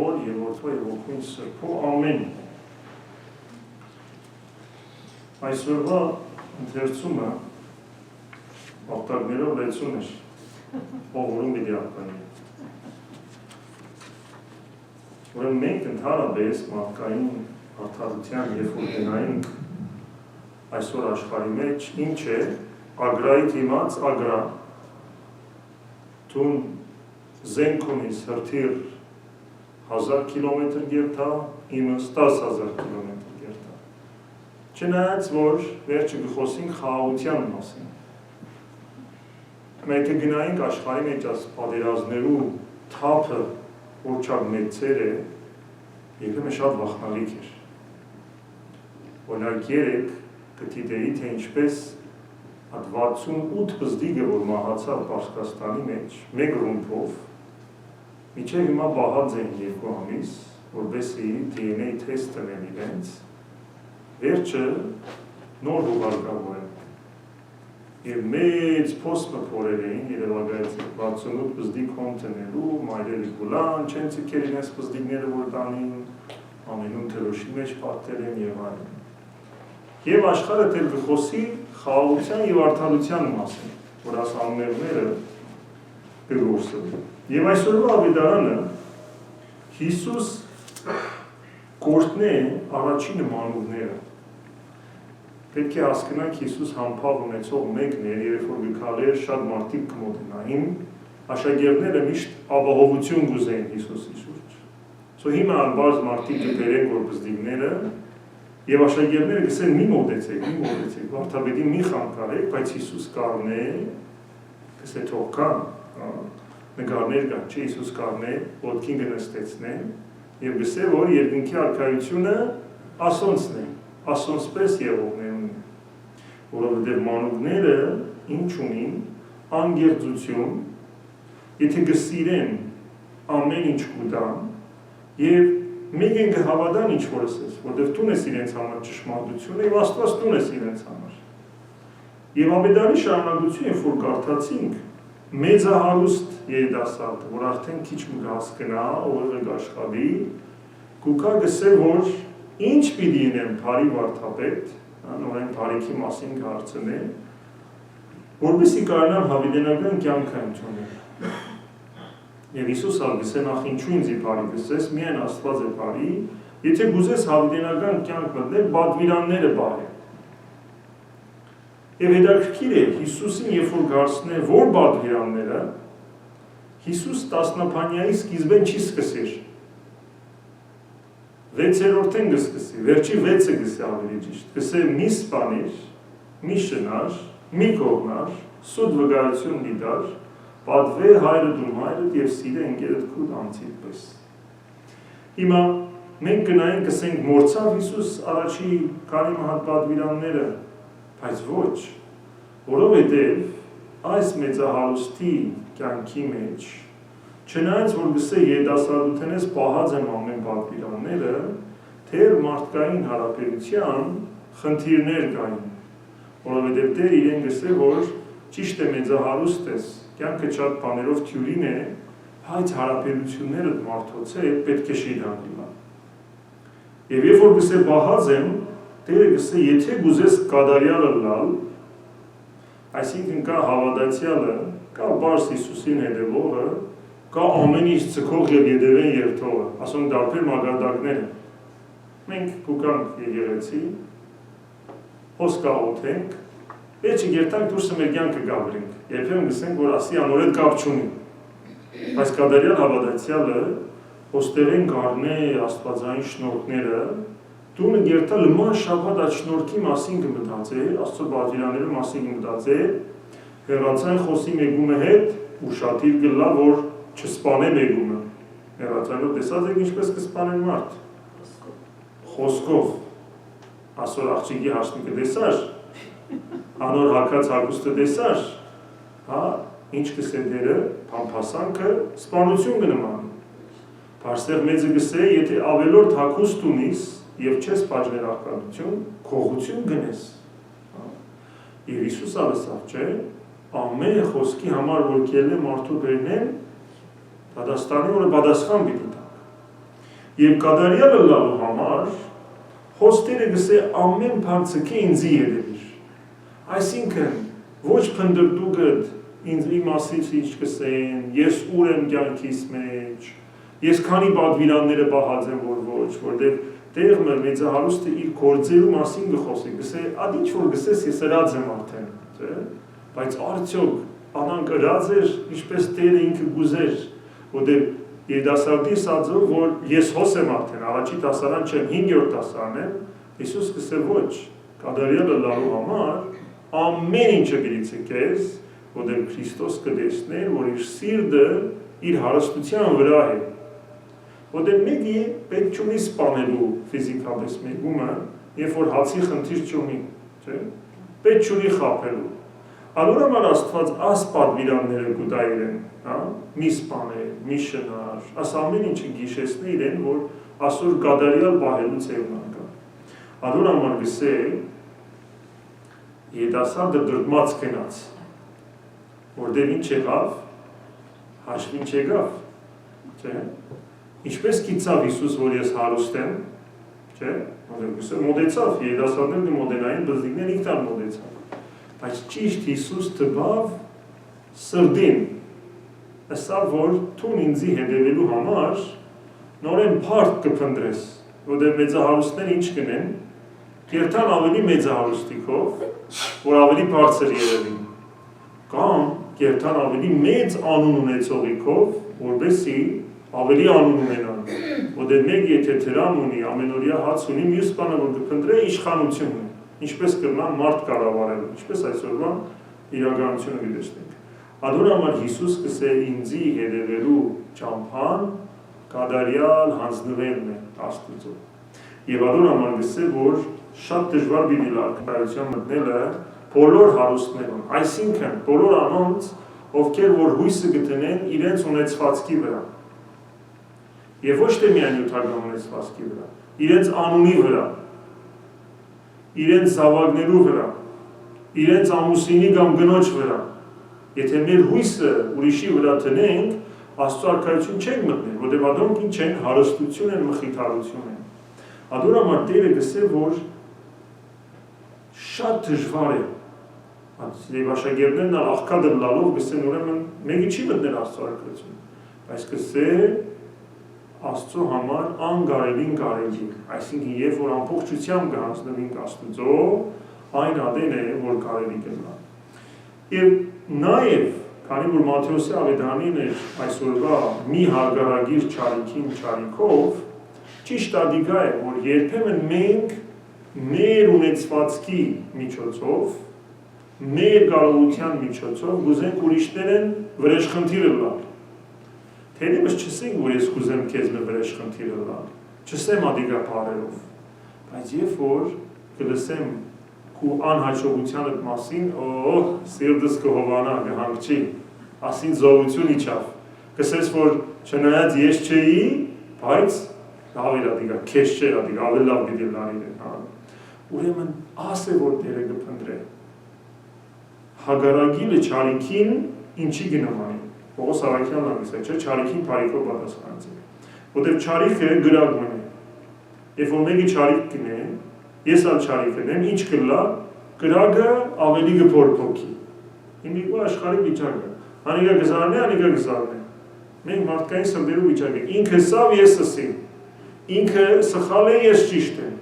Հոր և Որդու և Ոգու Սրբու ամեն։ Այսօրվա ընթերցումը ապտակներով լեցուն էր, ողորում պիտի ապանի։ Ուրեմն մենք ընդհանրապես մարդկային արդարության երբ որ գնայինք այսօր աշխարհի մեջ, ինչ է ագրայի դիմաց ագրա, տուն զենք ունիս հրթիռ 1000 կիլոմետր գերտա, իմս 10,000 կիլոմետր գերտա։ Չնայած որ վերջը գխոսենք խաղաղության մասին։ Մենք գնայինք աշխարհի մեջ այս պատերազմներու թափը որ չափ մեծեր է, երբեմն շատ վախնալիք էր։ Օրինակ երեք կդիտեի, թե ինչպես այդ 68 բզդիգը, որ մահացավ Պարսկաստանի մեջ, մեկ ռումբով, մինչև հիմա բահած են 2 ամիս, որպեսզի DNA թեստ տնեն իրենց, վերջը նոր ուղարկավորեն։ Եվ մեծ փոսմը փորեր էին երևակայից 68 բզդիգ հոնտնելու, մայրերի գուլան, չեն ցիկեր իրենց բզդիգները որ տանին, ամենուն թրոշի մեջ պատտել են և այլն։ Եվ աշխարհը դեռ գխոսի խաղաղության և արդարության մասին, որ աս անունները կգործվեն։ Եվ այսօրվա ավետարանը Հիսուս կորտնե առաջին մանուկները։ Պետք է հասկանանք Հիսուս համբավ ունեցող մեկն էր, երբ որ գքալեր շատ մարդիկ կմոտենային, աշակերտները միշտ ապահովություն գուզեին Հիսուսի շուրջ։ Սո հիմա անբարձ մարդիկ կբերեն որպստիկները եւ աշակերտները գսեն մի մոտեցեք, վարդապետին մի խանգարեք, բայց Հիսուս կառնե, գսե թող կան, նկարներ կան, չէ Հիսուս կառնե, ոտքին կնստեցնեն եւ գսե որ երկնքի արքայությունը ասոնցն է, ասոնցպես եղողներն են, որովհետև մանուկները ինչ ունին անգերձություն, եթե գսիրեն ամեն ինչ կուտան եւ մեկ են կհավատան ինչ որ ասես, որովհետև տուն ես իրենց համար ճշմարտությունը եւ Աստված տուն ես իրենց համար։ Եվ ավետարանի շարունակությունը, որ կարդացինք, մեծահարուստ երիտասարդը, որ արդեն քիչ մի հասկնա, ով աշխատի, կուկա գսե որ ինչ պիտի ինեմ բարի վարդապետ, նորեն բարիքի մասին կհարցնեն, որպեսզի կարողանան հավիտենական կյանքը ընդունել։ Եվ Հիսուս ալգսե նախ ինչու ինձ բարի գսես, միայն Աստված է բարի, եթե գուզես հավիտենական կյանք մտնել, պատվիրանները բարի։ Եվ հետաքրքիր է Հիսուսին երբ որ գարցնե որ պատվիրանները, Հիսուս տասնապանյայի սկիզբեն չի սկսեր։ 6-րդեն գսկսի, վերջի 6-ը գսի ավելի ճիշտ, գսե մի սպանիր, մի շնար, մի կողնար, սուտ վկայություն դիտար, պատվե հայրդ ու մայրդ և սիրե ընկերդ քուդ անձիդ պես։ Հիմա մենք գնային կսենք մորցավ Հիսուս առաջի կարի մահատ պատվիրանները, բայց ոչ, որովհետև այս մեծահարուստի կյանքի մեջ չնայած որ գսե երիտասարդութենես պահած եմ ամեն պատվիրանները, թեր մարդկային հարաբերության խնդիրներ կային, որովհետև դեր իրեն գսե որ ճիշտ է մեծահարուստ ես, կյանքը շատ բաներով թյուրին է, բայց հարաբերությունները մարդոց է պետք է շիրան լինա։ Եվ երբ որ գսե պահած եմ, դերը գսե եթե գուզես կադարյալը լալ, այսինքն կա հավատացյալը, կա բարս Հիսուսին հետևողը, կա ամեն ինչ ցկող եւ յետևեն երթողը, ասում դարբեր մագարտակներ են։ Մենք կուկանք եկեղեցի, հոսք աղոթենք, վերջը երթանք դուրսը մեր կյանքը գաբրենք, երբեմն գսենք, որ ասի անորեդ կապ չունի։ Բայց կադարյալ հավատացյալը հոստերեն գառնե աստվածային շնորհքները, տունը գերտա լման շաբաթ այդ շնորհքի մասին կմտածե, Աստծո պատվիրանների մասին կմտածե, հեռացան խոսի մեգումը հետ ու շատիր գլա, որ չսպանե մեգումը։ Հեռացանով տեսած եք ինչպես կսպանեն մարդ։ Խոսքով, ասոր աղջիկի հաշնիկը տեսար, անոր հակած հագուստը տեսար, ինչ կսե դերը, պամպասանքը, սպանություն կնմանի։ Պարստեղ մեծը գսե, եթե ավելորդ հագուստ ունիս և չես պաժներ աղկալություն, քողություն գնես։ Եվ Հիսուս ալսավ չէ, ամեն խոսքի համար որ կելն է մարդու բերնեն, Դադաստանի որը բադասխան պիտի տակ։ Եվ կատարյալը լալու համար հոստերը գսե ամեն բարձը ինձի երևիր։ Այսինքն ոչ փնդրտուգդ ինձ իմասից ինչ կսեն, ես ուր եմ կյանքիս մեջ, ես քանի պատվիրանները պահած եմ, որ ոչ, որտեղ տեղ մեծահարուստը իր գործերու մասին գխոսի, գսե, ադի ինչ որ գսես, ես ըրած եմ արդեն, բայց արդյոք անան կրած էր, ինչպես Տերը ինքը գուզեր, որտեղ երիտասարդի սածով, որ ես հոս եմ արդեն, առաջի դասարան չեմ, 5-րդ դասարան եմ, Հիսուս կսե ոչ, կատարյալը լալու համար, ամեն ինչը գրիցը կեզ, որտեղ Քրիստոս կտեսներ, որ իր սիրտը իր հարստության վրա է, որտեղ մեկի պետք չունի սպանելու ֆիզիկապես մեկումը, երբ որ հացի խնդիր չունի, պետք չունի խաբելու։ Անորոմար Աստված աս պատվիրանները գուտա իրեն, մի սպաներ, մի շնար, աս ամեն ինչը գիշեսնե իրեն, որ ասոր կատարյալ պահելուց է ունանկա։ Անորոմար գսե, երիտասարդը դրդմած կենաց, որտեղ ինչ եղավ, հաշվին չեղավ, չէ՞։ Ինչպես գիտավ Հիսուս, որ ես հարուստ եմ, չէ՞։ Մոտեցավ, երիտասարդները կմոտենային, բզդիկներ ինքնան մոտեցավ։ Բայց ճիշտ Հիսուս տվավ սրդին, ասավ, որ թուն ինձի հետևելու համար նորեն փառք կփնտրես, որտեղ մեծահարուստներ ինչ կնեն, երթան ավելի մեծահարուստիկով, որ ավելի բարձր երևին, կամ երթան ավելի մեծ անուն ունեցողիկով, որպեսզի ավելի անուն ունենան, որտեղ մեկ եթե դրամ ունի, ամենօրյա հաց ունի, մյուս բանը որ կփնտրե իշխանություն ունի, ինչպես կրնան մարդ կառավարելու, ինչպես այսօրվա իրականությունը գտեսնենք։ Ադոր համար Հիսուս կսե ինձի հետևելու ճամփան կատարյալ հանձնվելն է Աստծո։ Եվ ադոր համար կսե, որ շատ դժվար պիտի լարքայության մտնելը բոլոր հարուստներուն, այսինքն բոլոր անոնց, ովքեր որ հույսը գտնեն իրենց ունեցվածքի վրա։ Եվ ոչ թե միայն նյութական ունեցվածքի վրա, իրենց անունի վրա, իրենց զավակներու վրա, իրենց ամուսինի կամ գնոջ վրա։ Եթե մեր հույսը ուրիշի վրա տնենք, Աստծո արքայություն չենք մտնել, որտեղ ադոնք ինչ են, հարստություն են, մխիթարություն են։ Ադոր համար Տերը գսե, որ շատ դժվար է։ Եվ աշակերտներն աղքադր լալով գսեն ուրեմն մեկի չի մտնել Աստծո արքայություն, բայց գսե Աստծո համար անգարելին կարելի, այսինքն երբ որ ամբողջությամբ կհանձնվենք Աստծո, այն ադեն է, որ կարելի կլինի։ Եվ նաև, քանի որ Մատթեոսի ավետարանին էր այսօրվա մի հարգարագիր չարիքին չարիքով, ճիշտ ադիգա է, որ երբեմն մենք մեր ունեցվածքի միջոցով, մեր կարողության միջոցով գուզենք ուրիշներեն վրեժխնդիրը լալ։ Թերևս չսենք, որ ես կուզեմ քեզ մը վրեժխնդիրը լալ, չսեմ ադիգա բառերով, բայց երբ որ կլսեմ քու անհաջողությանդ մասին, սիրտս կհովանա, կհանգչի, ասին զովություն իջավ, կսես, որ չնայած ես չէի, բայց լավ էր ադիգա, քեզ չէր ադիգա, ավելի լավ պիտի լարին են, ուրեմն աս է, որ Տերը կփնտրե։ Հագարագիլը չարիքին ինչի գնամանի, Պողոս Արաքյանն ամիս է, չէ, չարիքին պարիքով պատասխանեցեք, որտեղ չարիքը գրակ մնե, երբ որ մեկի չարիք կնեն, ես ալ չարիք կնեմ, ինչ կլա, գրակը ավելի գփորփոքի, հիմիկու աշխարհի վիճակը, անիկա գզարն է, անիկա գզարն է, մենք մարդկային սրտերու վիճակ է, ինքը սավ ես սսի, ինքը սխալ է, ես ճիշտ եմ,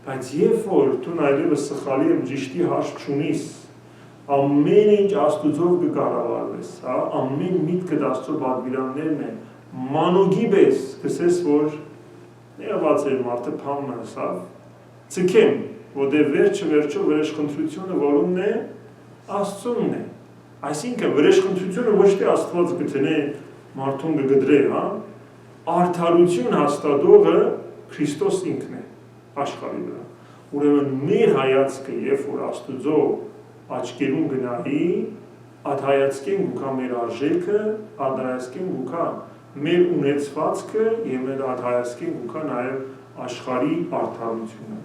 բայց երբ որ դու այլևս սխալի եմ ճիշտի հաշվ չունիս, ամեն ինչ Աստուծով կկառավարվես, ամեն միտքդ Աստծո պատվիրաններն են, մանուկի պես կսես, որ ներված էր մարդը փամը հսավ, ցկեմ, որտեղ վերջը վրեժխնդրությունը որումն է, Աստծունն է, այսինքն վրեժխնդրությունը ոչ թե Աստված գտնե մարդուն կգդրե, արդարություն հաստատողը Քրիստոս ինքն է, աշխարհի վրա, ուրեմն մեր հայացքը, երբ որ Աստուծո աչքերուն գնահի, այդ հայացքեն գուկա մեր արժեքը, այդ հայացքեն գուկա մեր ունեցվածքը և մեր այդ հայացքեն գուկա նաև աշխարհի արդարությունը։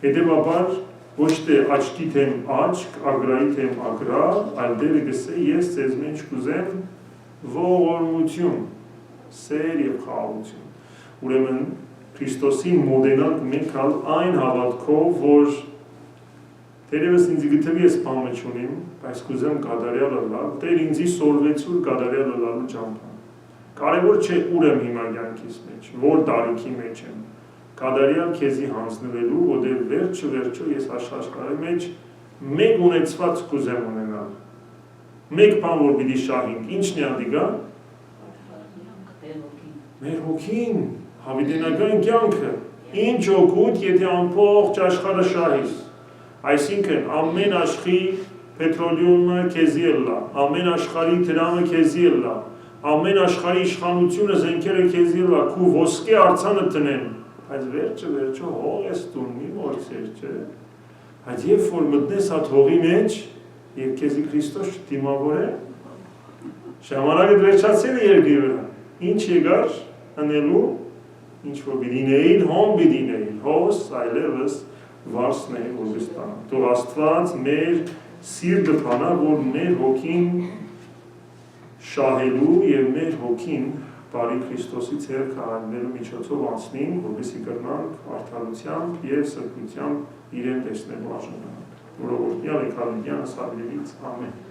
Հետևաբար ոչ թե աչքի թեմ աչք, ագրայի թեմ ագրա, այլ Տերը գսե ես ձեզ մեջ կուզեմ ողորմություն, սեր և խաղաղություն։ Ուրեմն Քրիստոսին մոտենանք մենք այն հավատքով, որ դերևս ինձ գտվի ես բանը չունիմ, բայց կուզեմ կատարյալը լալ, Տեր ինձի սորվեցուր կատարյալը լալու ճամփան։ Կարևոր չէ ուր եմ հիմա կյանքիս մեջ, որ տարիքի մեջ եմ, կատարյալ քեզի հանձնվելու, որտեղ վերջը ես աշխարհի մեջ մեկ ունեցված կուզեմ ունենալ։ Մեկ բան որ պիտի շահենք, ի՞նչն է ադիգա։ Մեր հոգին, հավիտենական կյանքը, ինչ օգուտ, եթե ամբողջ աշխարհը շահիս։ Այսինքն ամեն աշխի պետրոլիումը քեզի էլա, ամեն աշխարհի դրամը քեզի էլա, ամեն աշխարհի իշխանությունը զենքերը քեզի էլա, քու ոսկե արձանը տնեն, բայց վերջը հող ես տուն մի մորցեր, չէ։ Բայց երբ որ մտնես այդ հողի մեջ, եւ քեզի Քրիստոս դիմավոր է, ժամանակը վերջացել է երկրի վրա։ Ինչ եկար անելու, ինչ որ բիդինեին, հոմ բիդինեին, հոս այլևս վարսն է որպես տան։ Թող Աստված մեր սիրտը բանա, որ մեր հոգին շահելու եւ մեր հոգին բարի Քրիստոսի ցերկ հանելու միջոցով անցնին, որպեսզի կրնանք արդարությամբ եւ սրբությամբ իրեն տեսնելու արժանանանք։ Որովհետեւ եկալիգյանս ավելից ամեն